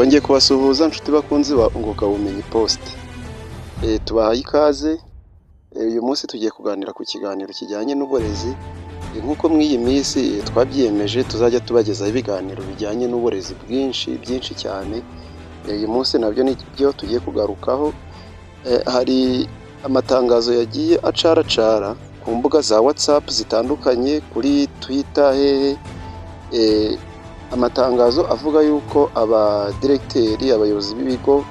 Twongeye kubasuhuza nshuti bakunzi ba Unguka Bumenyi Post. Tubahaye ikaze. Uyu munsi tugiye kuganira ku kiganiro kijyanye n'uburezi. Nk'uko mw'iyi minsi twabyiyemeje tuzajya tubagezaho ibiganiro bijyanye n'uburezi byinshi cyane. Uyu munsi nabyo nibyo tugiye kugarukaho. Hari amatangazo yagiye acaracara ku mbuga za WhatsApp zitandukanye, kuri Twitter, amatangazo avuga yuko abadiregiteri, abayobozi b'ibigo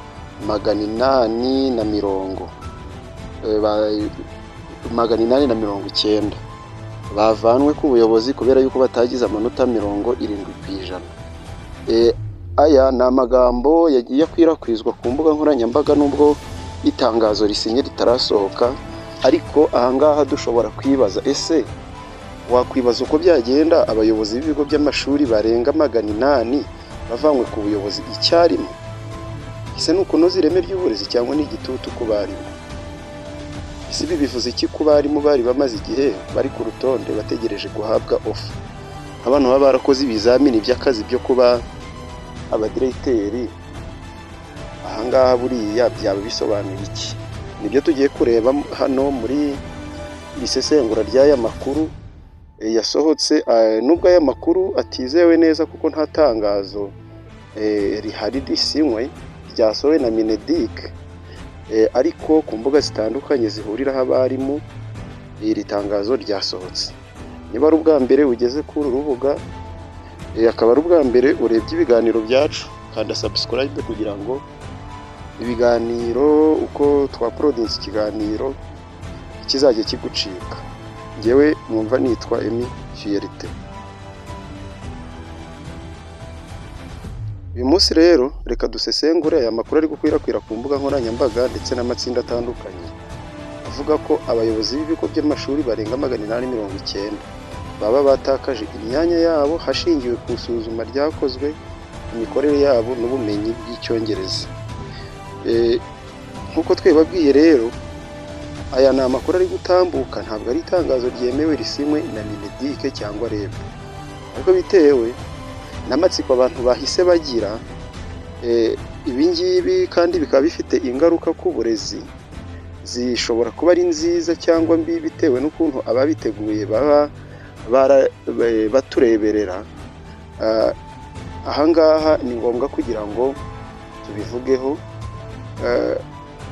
890 bavanwe ku buyobozi kubera yuko batagize amanota 70%. Aya ni amagambo yagiye akwirakwizwa ku mbuga nkoranyambaga nubwo itangazo risinye ritarasohoka, ariko ahangaha dushobora kwibaza, ese wakwibaza uko byagenda abayobozi b'ibigo by'amashuri barenga 800 bavanywe ku buyobozi icyarimwe? Ese ni ukunoza ireme ry'uburezi cyangwa ni igitutu ku barimu? Ese ibi bivuze iki ku barimu bari bamaze igihe bari ku rutonde bategereje guhabwa ofa? Abantu baba barakoze ibizamini by'akazi byo kuba abadiregiteri, ahangaha buriya byaba bisobanuye iki? Nibyo tugiye kureba hano muri isesengura ry'aya makuru yasohotse, nubwo aya makuru atizewe neza kuko nta tangazo rihari risinywe ryasohowe na Mineduc, ariko ku mbuga zitandukanye zihuriraho abarimu iri tangazo ryasohotse. Niba ari ubwa mbere ugeze kuri uru rubuga, akaba ari ubwa mbere urebye ibiganiro byacu, kanda subscribe kugira ngo ibiganiro uko twaporodinze ikiganiro kizajya kigucika. Ngewe mwumva nitwa Emi Fierté. Uyu munsi rero reka dusesengure aya makuru ari gukwirakwira ku mbuga nkoranyambaga ndetse n'amatsinda atandukanye avuga ko abayobozi b'ibigo by'amashuri barenga 890 baba batakaje imyanya yabo hashingiwe ku isuzuma ryakozwe ku mikorere yabo n'ubumenyi bw'icyongereza. Nk'uko twebabwiye rero, aya ni amakuru ari gutambuka, ntabwo ari itangazo ryemewe risinywe na Mineduc cyangwa REB, ariko bitewe n'amatsiko abantu bahise bagira, ibi ngibi kandi bikaba bifite ingaruka ku burezi zishobora kuba ari nziza cyangwa mbi bitewe n'ukuntu ababiteguye baba batureberera. Ahangaha ni ngombwa kugira ngo tubivugeho.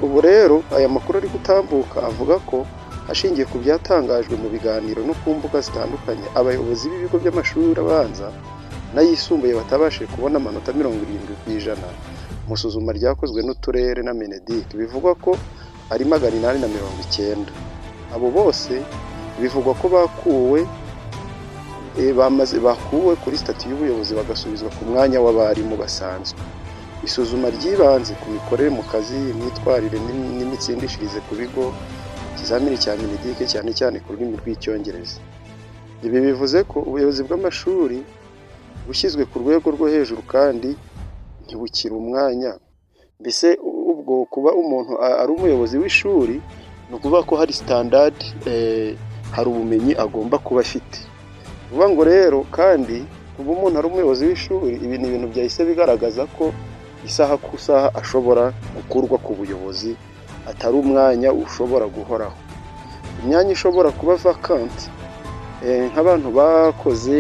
Ubu rero aya makuru ari gutambuka avuga ko hashingiye ku byatangajwe mu biganiro no ku mbuga zitandukanye, abayobozi b'ibigo by'amashuri abanza n'ayisumbuye batabashije kubona amanota 70% mu isuzuma ryakozwe n'uturere na Mineduc, bivugwa ko ari 890. Abo bose bivugwa ko bakuwe kuri stati y'ubuyobozi bagasubizwa ku mwanya w'abarimu basanzwe. Isuzuma ryibanze ku mikorere mu kazi, imyitwarire n'imitsindishirize ku bigo, ikizamini cya Mineduc cyane cyane ku rurimi rw'icyongereza. Ibi bivuze ko ubuyobozi bw'amashuri bushyizwe ku rwego rwo hejuru kandi ntibukira umwanya. Mbese ubwo kuba umuntu ari umuyobozi w'ishuri ni ukuvuga ko hari standard, hari ubumenyi agomba kuba afite. Uvuga ngo rero kandi kuba umuntu ari umuyobozi w'ishuri, ibi ni ibintu byahise bigaragaza ko isaha ku isaha ashobora gukurwa ku buyobozi, atari umwanya ushobora guhoraho. Imyanya ishobora kuba vacant, nk'abantu bakoze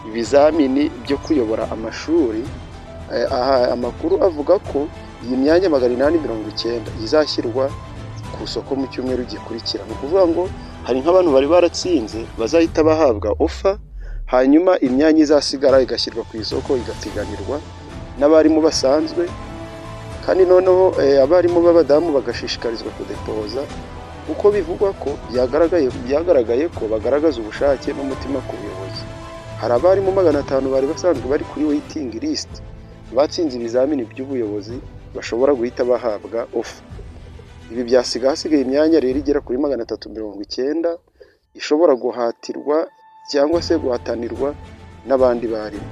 ibizamini byo kuyobora amashuri. Aha amakuru avuga ko iyi myanya 890 izashyirwa ku isoko mu cyumweru gikurikira. Ni ukuvuga ngo hari nk'abantu bari baratsinze bazahita bahabwa ofa, hanyuma imyanya izasigara igashyirwa ku isoko igapiganirwa n'abarimu basanzwe, kandi noneho abarimu b'abadamu bagashishikarizwa kudepoza, kuko bivugwa ko byagaragaye ko bagaragaza ubushake n'umutima ku buyobozi. Hari abarimu 500 bari basanzwe bari kuri waiting list, batsinze ibizamini by'ubuyobozi bashobora guhita bahabwa ofa. Ibi hasigaye imyanya rero igera kuri 390 ishobora guhatirwa cyangwa se guhatanirwa n'abandi barimu.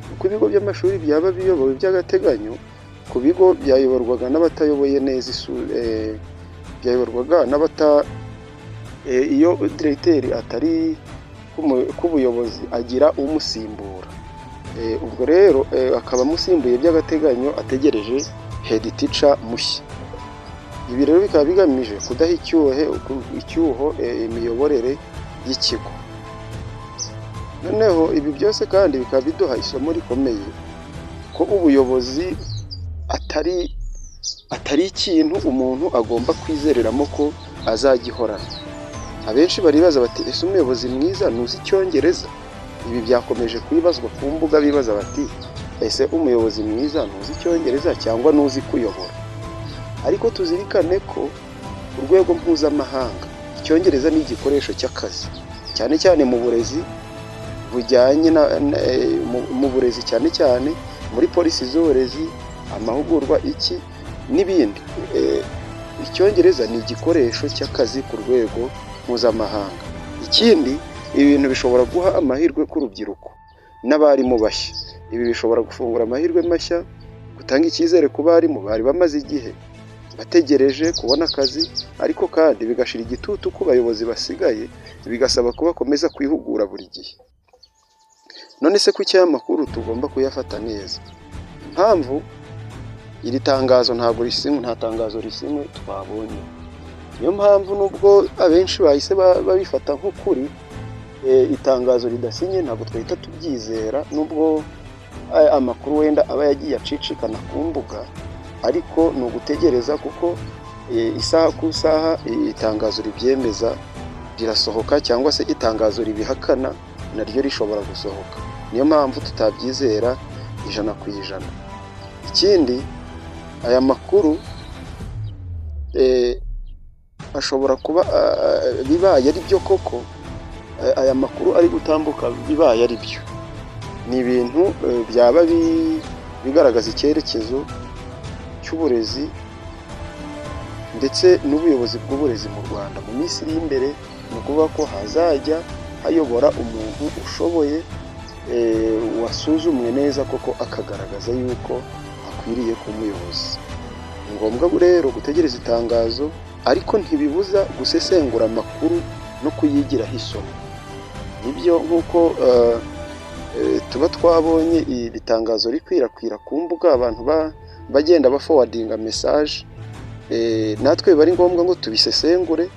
Uko ibigo by'amashuri byaba biyobowe by'agateganyo, ku bigo byayoborwaga n'abatayoboye neza byayoborwaga iyo diregiteri atari k'ubuyobozi agira umusimbura. ubwo rero akaba amusimbuye by'agateganyo ategereje head teacher mushya. Ibi rero bikaba bigamije kudaha icyuho imiyoborere y'ikigo. Noneho ibi byose kandi bikaba biduha isomo rikomeye ko ubuyobozi atari ikintu umuntu agomba kwizereramo ko azagihorana. Abenshi baribaza bati ese umuyobozi mwiza ntuzi icyongereza? Ibi byakomeje kwibazwa ku mbuga, bibaza bati ese umuyobozi mwiza ntuzi icyongereza cyangwa ntuzi kuyobora? Ariko tuzirikane ko ku rwego mpuzamahanga icyongereza ni igikoresho cy'akazi, cyane cyane mu burezi bujyanye mu burezi, cyane cyane muri polisi z'uburezi, amahugurwa n'ibindi. Icyongereza ni igikoresho cy'akazi ku rwego mpuzamahanga. Ikindi, ibi bintu bishobora guha amahirwe ku rubyiruko n'abarimu bashya. Ibi bishobora gufungura amahirwe mashya, gutanga icyizere ku barimu bari bamaze igihe bategereje kubona akazi, ariko kandi bigashira igitutu ku bayobozi basigaye, bigasaba ko bakomeza kwihugura buri gihe. None se kuki aya makuru tugomba kuyafata neza? Impamvu iri tangazo nta tangazo risimwe twabonye. Niyo mpamvu nubwo abenshi bahise babifata nk'ukuri, itangazo ridasinye ntabwo twahita tubyizera, nubwo amakuru wenda aba yagiye acicikana ku mbuga, ariko ni ugutegereza kuko isaha ku isaha itangazo ribyemeza rirasohoka, cyangwa se itangazo ribihakana naryo rishobora gusohoka. Niyo mpamvu tutabyizera 100%. Ikindi, aya makuru ashobora kuba bibaye ari byo koko, aya makuru ari gutambuka bibaye ari byo, ni ibintu byaba bigaragaza icyerekezo cy'uburezi ndetse n'ubuyobozi bw'uburezi mu Rwanda mu minsi iri imbere. Ni ukuvuga ko hazajya hayobora umuntu ushoboye, wasuzumwe neza koko akagaragaza yuko akwiriye kuba umuyobozi. Ni ngombwa rero gutegereza itangazo, ariko ntibibuza gusesengura amakuru no kuyigiraho isomo. Nibyo nk'uko tuba twabonye iri tangazo rikwirakwira ku mbuga, abantu bagenda baforwardinga message, natwe biba ari ngombwa ngo tubisesengure,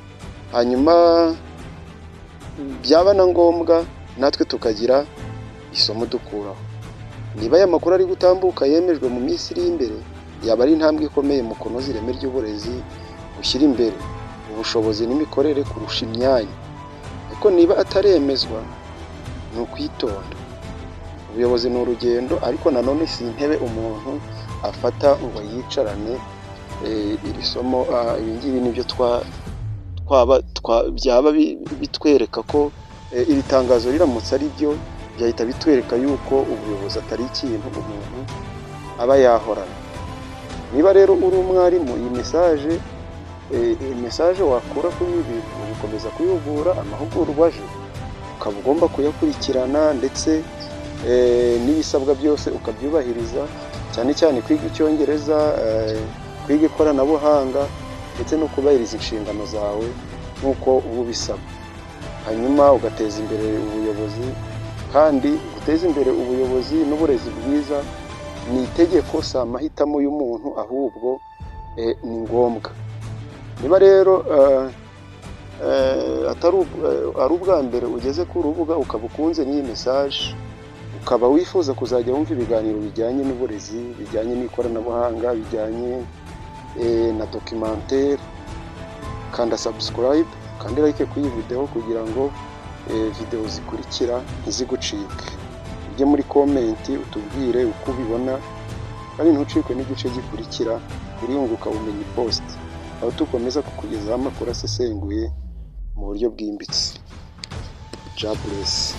hanyuma byaba na ngombwa natwe tukagira isomo dukuraho. Niba aya makuru ari gutambuka yemejwe mu minsi iri imbere, yaba ari intambwe ikomeye mu kunoza ireme ry'uburezi, gushyira imbere ubushobozi n'imikorere kurusha imyanya. Ariko niba ataremezwa, ni ukwitonda. Ubuyobozi ni urugendo, ariko nanone si intebe umuntu afata ngo yicarane. Iri somo, ibi ngibi nibyo byaba bitwereka ko iri tangazo riramutse ari byo, byahita bitwereka yuko ubuyobozi atari ikintu umuntu aba yahorana. Niba rero uri umwarimu, iyi message wakura kuri ibi, ugukomeza kuyihugura, amahugurwa aje ukaba ugomba kuyakurikirana, ndetse n'ibisabwa byose ukabyubahiriza, cyane cyane kwiga icyongereza, kwiga ikoranabuhanga, ndetse no kubahiriza inshingano zawe nk'uko uba ubisaba. Hanyuma ugateza imbere ubuyobozi, kandi guteza imbere ubuyobozi n'uburezi bwiza ni itegeko, si amahitamo y'umuntu, ahubwo ni ngombwa. Niba rero ari ubwa mbere ugeze ku rubuga ukaba ukunze n'iyi message, ukaba wifuza kuzajya wumva ibiganiro bijyanye n'uburezi, bijyanye n'ikoranabuhanga, bijyanye na documentaire, kanda subscribe kandi like kuri iyi video kugira ngo video zikurikira ntizigucike. Ujye muri comment utubwire uko ubibona, kandi ntucikwe n'igice gikurikira kuri Unguka Ubumenyi Post, aho tukomeza kukugezaho amakuru asesenguye mu buryo bwimbitse. God bless.